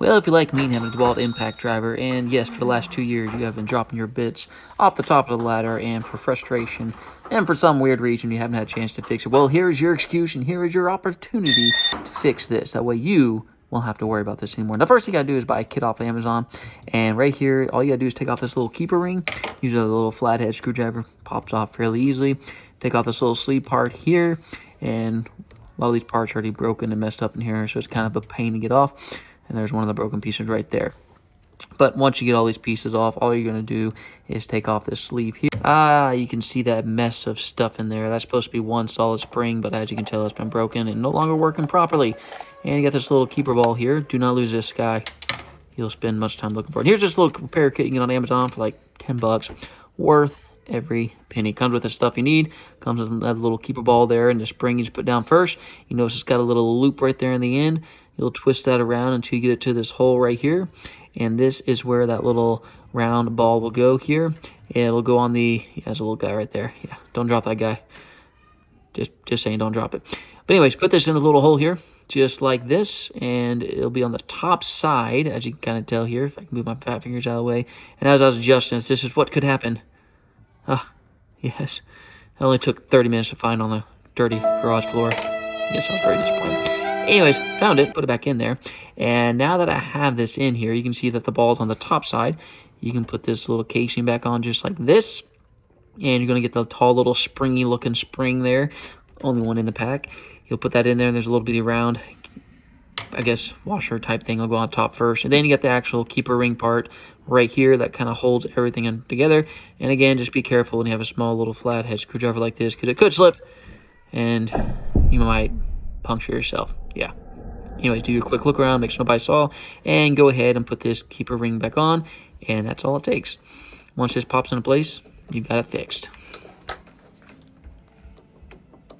Well, if you like me and have a Dewalt impact driver, and yes, for the last 2 years you have been dropping your bits off the top of the ladder, and for frustration, and for some weird reason you haven't had a chance to fix it, well, here's your excuse, and here is your opportunity to fix this. That way you won't have to worry about this anymore. The first thing you gotta do is buy a kit off Amazon, and right here, all you gotta do is take off this little keeper ring, use a little flathead screwdriver, pops off fairly easily. Take off this little sleeve part here, and a lot of these parts are already broken and messed up in here, so it's kind of a pain to get off. And there's one of the broken pieces right there. But once you get all these pieces off, all you're going to do is take off this sleeve here. You can see that mess of stuff in there. That's supposed to be one solid spring, but as you can tell, it's been broken and no longer working properly. And you got this little keeper ball here. Do not lose this guy. You'll spend much time looking for it. Here's this little repair kit you can get on Amazon for like 10 bucks. Worth every penny. Comes with the stuff you need. Comes with that little keeper ball there and the spring you just put down first. You notice it's got a little loop right there in the end. You'll twist that around until you get it to this hole right here. And this is where that little round ball will go here. It'll go on the, there's a little guy right there. Yeah, don't drop that guy. Just saying, don't drop it. But anyways, put this in a little hole here, just like this. And it'll be on the top side, as you can kind of tell here, if I can move my fat fingers out of the way. And as I was adjusting this is what could happen. Ah, yes. It only took 30 minutes to find on the dirty garage floor. Yes, I was very disappointed. Anyways, found it, put it back in there. And now that I have this in here, you can see that the ball's on the top side. You can put this little casing back on just like this. And you're going to get the tall little springy looking spring there. Only one in the pack. You'll put that in there and there's a little bitty round, I guess, washer type thing will go on top first. And then you get the actual keeper ring part right here that kind of holds everything in together. And again, just be careful when you have a small little flathead screwdriver like this, because it could slip and you might puncture yourself. Yeah. Anyways, do your quick look around, make sure nobody saw, and go ahead and put this keeper ring back on, and that's all it takes. Once this pops into place, you've got it fixed.